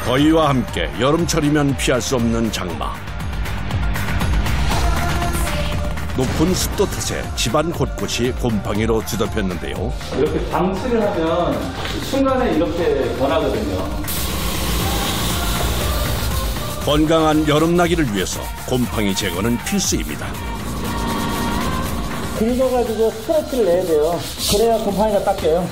더위와 함께 여름철이면 피할 수 없는 장마. 높은 습도 탓에 집안 곳곳이 곰팡이로 뒤덮였는데요. 이렇게 방치를 하면 순간에 이렇게 변하거든요. 건강한 여름나기를 위해서 곰팡이 제거는 필수입니다. 긁어가지고 스트레치를 내야 돼요. 그래야 곰팡이가 닦여요.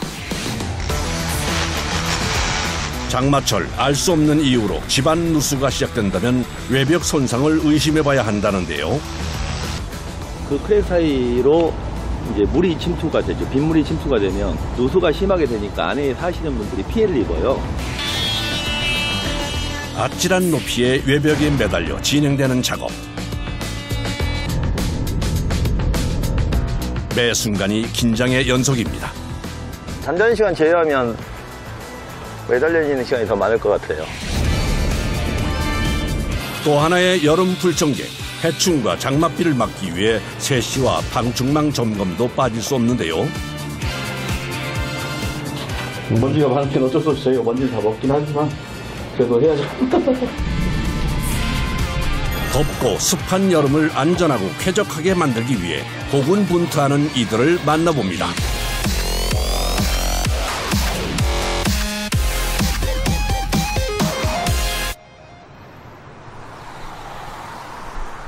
장마철 알 수 없는 이유로 집안 누수가 시작된다면 외벽 손상을 의심해봐야 한다는데요. 그 크랙 사이로 이제 물이 침투가 되죠. 빗물이 침투가 되면 누수가 심하게 되니까 안에 사시는 분들이 피해를 입어요. 아찔한 높이의 외벽에 매달려 진행되는 작업. 매 순간이 긴장의 연속입니다. 잠자는 시간 제외하면 매달려 있는 시간이 더 많을 것 같아요. 또 하나의 여름 불청객, 해충과 장맛비를 막기 위해 세시와 방충망 점검도 빠질 수 없는데요. 먼지가 많으면 어쩔 수 없이 저희가 먼지를 다 먹긴 하지만 그래도 해야죠. 덥고 습한 여름을 안전하고 쾌적하게 만들기 위해 고군분투하는 이들을 만나봅니다.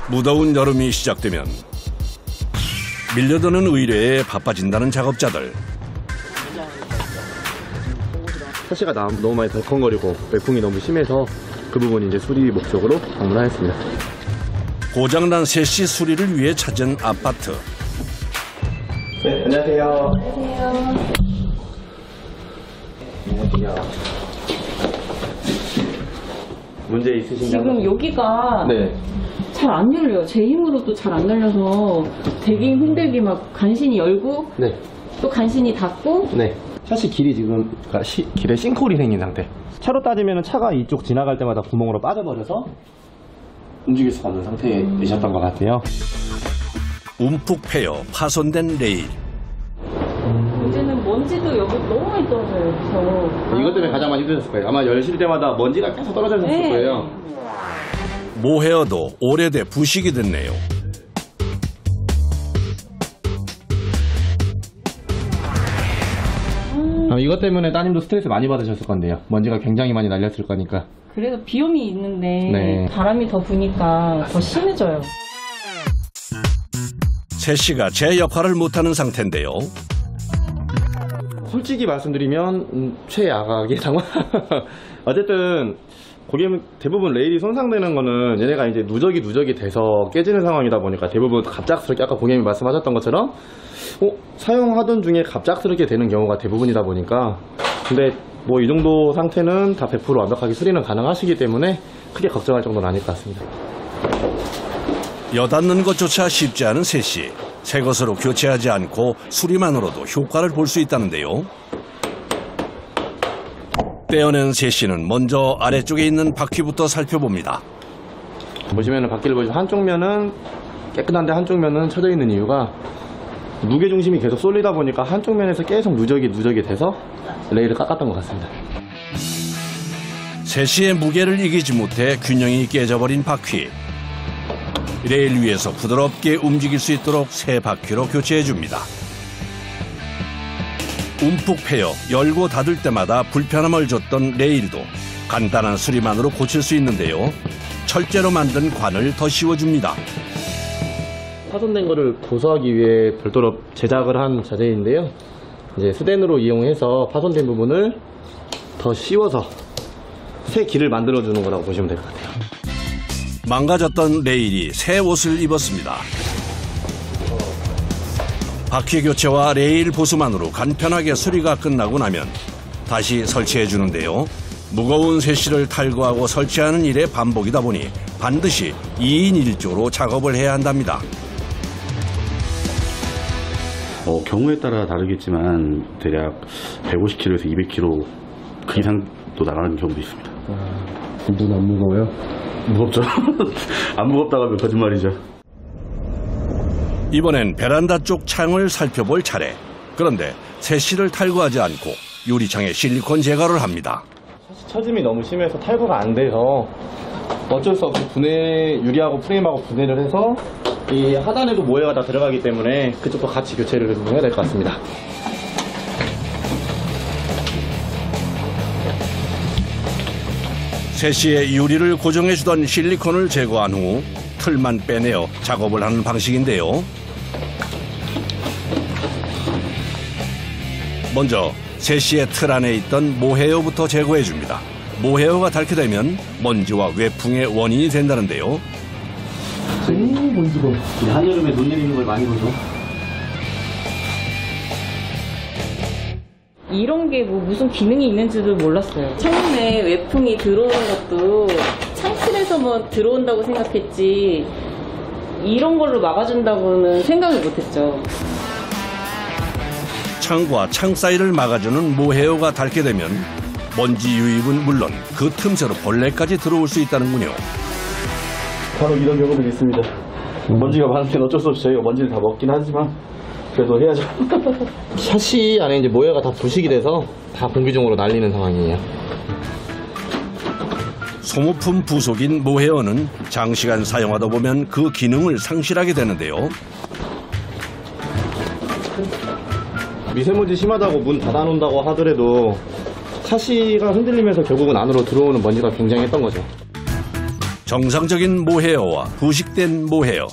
무더운 여름이 시작되면 밀려드는 의뢰에 바빠진다는 작업자들. 사시가 너무 많이 덜컹거리고 외풍이 너무 심해서 그 부분 이제 수리 목적으로 방문하였습니다. 고장난 세시 수리를 위해 찾은 아파트. 네, 안녕하세요. 안녕하세요. 문제 있으신가요? 지금 여기가 네. 잘 안 열려요. 제 힘으로도 잘 안 열려서 되게 힘들게 막 간신히 열고 네. 또 간신히 닫고. 네. 샤시 길이 지금 길에 싱크홀이 생긴 상태. 차로 따지면 차가 이쪽 지나갈 때마다 구멍으로 빠져버려서 움직일 수가 없는 상태이셨던 것 같아요. 움푹 패여 파손된 레일. 문제는 먼지도 여기 너무 많이 떨어져요. 그래서 이것 때문에 가장 많이 힘드셨을 거예요. 아마 열실 때마다 먼지가 계속 떨어졌을 거예요. 모헤어도 오래돼 부식이 됐네요. 이것 때문에 따님도 스트레스 많이 받으셨을 건데요. 먼지가 굉장히 많이 날렸을 거니까. 그래서 비염이 있는데 네. 바람이 더 부니까 더 심해져요. 세시가 제 역할을 못하는 상태인데요. 솔직히 말씀드리면 최악의 상황. 어쨌든 고객님 대부분 레일이 손상되는 거는 얘네가 이제 누적이 돼서 깨지는 상황이다 보니까 대부분 갑작스럽게 아까 고객님이 말씀하셨던 것처럼 사용하던 중에 갑작스럽게 되는 경우가 대부분이다 보니까 근데 뭐 이 정도 상태는 다 100% 완벽하게 수리는 가능하시기 때문에 크게 걱정할 정도는 아닐 것 같습니다. 여닫는 것조차 쉽지 않은 세시. 새 것으로 교체하지 않고 수리만으로도 효과를 볼 수 있다는데요. 떼어낸 세시는 먼저 아래쪽에 있는 바퀴부터 살펴봅니다. 보시면은 바퀴를 보시면 한쪽 면은 깨끗한데 한쪽 면은 쳐져 있는 이유가 무게중심이 계속 쏠리다 보니까 한쪽 면에서 계속 누적이 돼서 레일을 깎았던 것 같습니다. 세시의 무게를 이기지 못해 균형이 깨져버린 바퀴. 레일 위에서 부드럽게 움직일 수 있도록 새 바퀴로 교체해줍니다. 움푹 패여 열고 닫을 때마다 불편함을 줬던 레일도 간단한 수리만으로 고칠 수 있는데요. 철제로 만든 관을 더 씌워줍니다. 파손된 거를 고소하기 위해 별도로 제작을 한 자재인데요. 이제 스댄으로 이용해서 파손된 부분을 더 씌워서 새 길을 만들어주는 거라고 보시면 될 것 같아요. 망가졌던 레일이 새 옷을 입었습니다. 바퀴 교체와 레일 보수만으로 간편하게 수리가 끝나고 나면 다시 설치해 주는데요. 무거운 세시를 탈거하고 설치하는 일의 반복이다 보니 반드시 2인 1조로 작업을 해야 한답니다. 경우에 따라 다르겠지만 대략 150kg에서 200kg 그 이상도 나가는 경우도 있습니다. 눈 안 무거워요? 무겁죠. 안 무겁다고 하면 거짓말이죠. 이번엔 베란다 쪽 창을 살펴볼 차례. 그런데 세시를 탈거하지 않고 유리창에 실리콘 제거를 합니다. 처짐이 너무 심해서 탈거가 안 돼서 어쩔 수 없이 유리하고 프레임하고 분해를 해서 이 하단에도 모해가 다 들어가기 때문에 그쪽도 같이 교체를 해야 될 것 같습니다. 세시의 유리를 고정해주던 실리콘을 제거한 후 틀만 빼내어 작업을 하는 방식인데요. 먼저 세시의 틀 안에 있던 모헤어부터 제거해줍니다. 모헤어가 닳게 되면 먼지와 외풍의 원인이 된다는데요. 한여름에 눈 내리는 걸 많이 보죠. 이런 게 뭐 무슨 기능이 있는지도 몰랐어요. 창문에 외풍이 들어오는 것도 창틀에서만 들어온다고 생각했지 이런 걸로 막아준다고는 생각을 못했죠. 창과 창 사이를 막아주는 모헤어가 닳게 되면 먼지 유입은 물론 그 틈새로 벌레까지 들어올 수 있다는군요. 바로 이런 경우도 있습니다. 먼지가 많으면 어쩔 수 없이 저희가 먼지를 다 먹긴 하지만 그래도 해야죠. 샤시 안에 이제 모해가 다 부식이 돼서 다 공기중으로 날리는 상황이에요. 소모품 부속인 모헤어는 장시간 사용하다 보면 그 기능을 상실하게 되는데요. 미세먼지 심하다고 문 닫아놓는다고 하더라도 샤시가 흔들리면서 결국은 안으로 들어오는 먼지가 굉장했던 거죠. 정상적인 모헤어와 부식된 모헤어,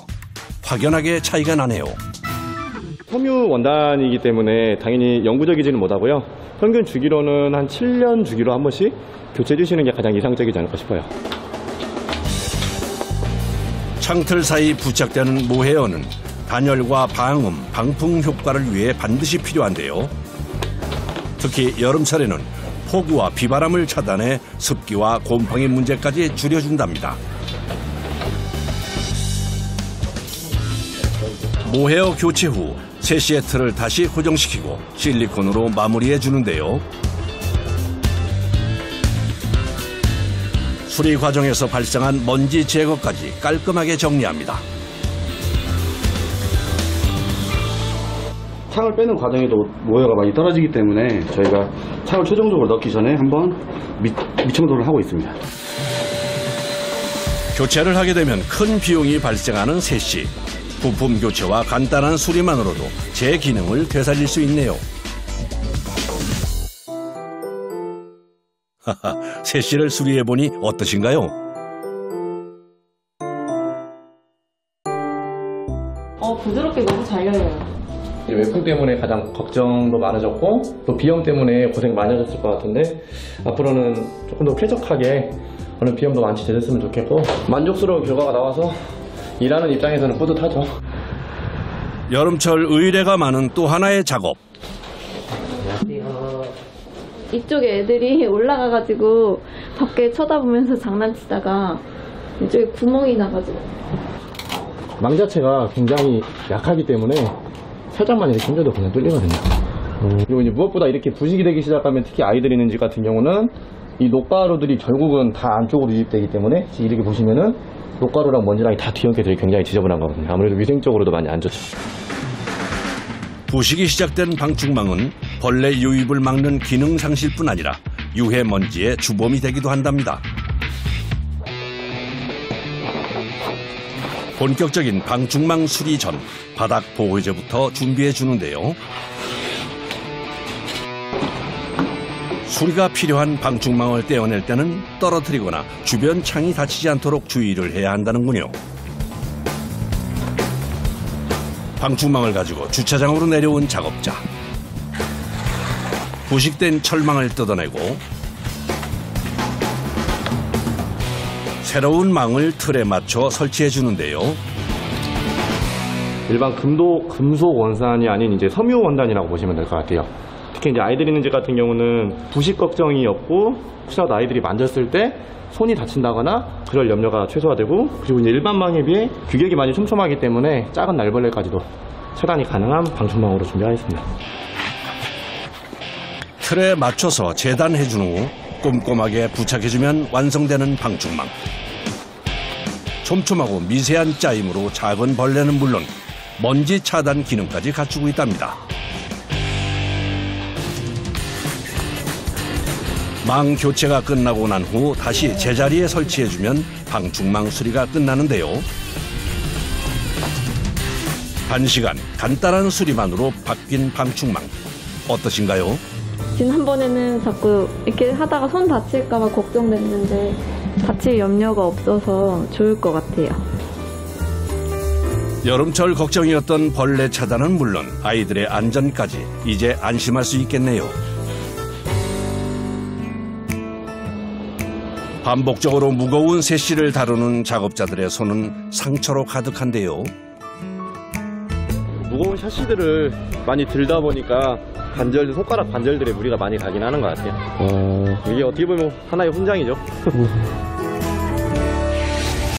확연하게 차이가 나네요. 섬유 원단이기 때문에 당연히 영구적이지는 못하고요. 평균 주기로는 한 7년 주기로 한 번씩 교체해 주시는 게 가장 이상적이지 않을까 싶어요. 창틀 사이 부착되는 모헤어는 단열과 방음, 방풍 효과를 위해 반드시 필요한데요. 특히 여름철에는 폭우와 비바람을 차단해 습기와 곰팡이 문제까지 줄여준답니다. 모헤어 교체 후 세시의 틀을 다시 고정시키고 실리콘으로 마무리해 주는데요. 수리 과정에서 발생한 먼지 제거까지 깔끔하게 정리합니다. 창을 빼는 과정에도 모해가 많이 떨어지기 때문에 저희가 창을 최종적으로 넣기 전에 한번 미청소를 하고 있습니다. 교체를 하게 되면 큰 비용이 발생하는 세시. 부품 교체와 간단한 수리만으로도 제 기능을 되살릴 수 있네요. 하하, 세시를 수리해보니 어떠신가요? 부드럽게 너무 잘 열려요. 외풍 때문에 가장 걱정도 많아졌고 또 비염 때문에 고생 많이 하셨을 것 같은데 앞으로는 조금 더 쾌적하게 오늘 비염도 완치됐으면 좋겠고 만족스러운 결과가 나와서 일하는 입장에서는 뿌듯하죠. 여름철 의뢰가 많은 또 하나의 작업. 이쪽에 애들이 올라가가지고 밖에 쳐다보면서 장난치다가 이쪽에 구멍이 나가지고 망 자체가 굉장히 약하기 때문에 살짝만 이렇게 힘줘도 그냥 뚫리거든요. 그리고 이제 무엇보다 이렇게 부식이 되기 시작하면 특히 아이들 있는 집 같은 경우는 이 녹가루들이 결국은 다 안쪽으로 유입되기 때문에 이렇게 보시면은 녹가루랑 먼지랑 다 뒤엉켜들이 굉장히 지저분한 거거든요. 아무래도 위생적으로도 많이 안 좋죠. 부식이 시작된 방충망은 벌레 유입을 막는 기능 상실뿐 아니라 유해 먼지의 주범이 되기도 한답니다. 본격적인 방충망 수리 전 바닥 보호제부터 준비해 주는데요. 수리가 필요한 방충망을 떼어낼 때는 떨어뜨리거나 주변 창이 다치지 않도록 주의를 해야 한다는군요. 방충망을 가지고 주차장으로 내려온 작업자. 부식된 철망을 뜯어내고 새로운 망을 틀에 맞춰 설치해 주는데요. 일반 금속 원산이 아닌 이제 섬유 원단이라고 보시면 될 것 같아요. 특히 이제 아이들 있는 집 같은 경우는 부식 걱정이 없고 혹시라도 아이들이 만졌을 때 손이 다친다거나 그럴 염려가 최소화되고 그리고 이제 일반 망에 비해 규격이 많이 촘촘하기 때문에 작은 날벌레까지도 차단이 가능한 방충망으로 준비하였습니다. 틀에 맞춰서 재단해 준 후 꼼꼼하게 부착해주면 완성되는 방충망. 촘촘하고 미세한 짜임으로 작은 벌레는 물론 먼지 차단 기능까지 갖추고 있답니다. 망 교체가 끝나고 난 후 다시 제자리에 설치해주면 방충망 수리가 끝나는데요. 1시간 간단한 수리만으로 바뀐 방충망 어떠신가요? 지난번에는 자꾸 이렇게 하다가 손 다칠까봐 걱정됐는데 다칠 염려가 없어서 좋을 것 같아요. 여름철 걱정이었던 벌레 차단은 물론 아이들의 안전까지 이제 안심할 수 있겠네요. 반복적으로 무거운 새씨를 다루는 작업자들의 손은 상처로 가득한데요. 무거운 샤시들을 많이 들다 보니까 손가락 관절들에 무리가 많이 가긴 하는 것 같아요. 이게 어떻게 보면 하나의 훈장이죠.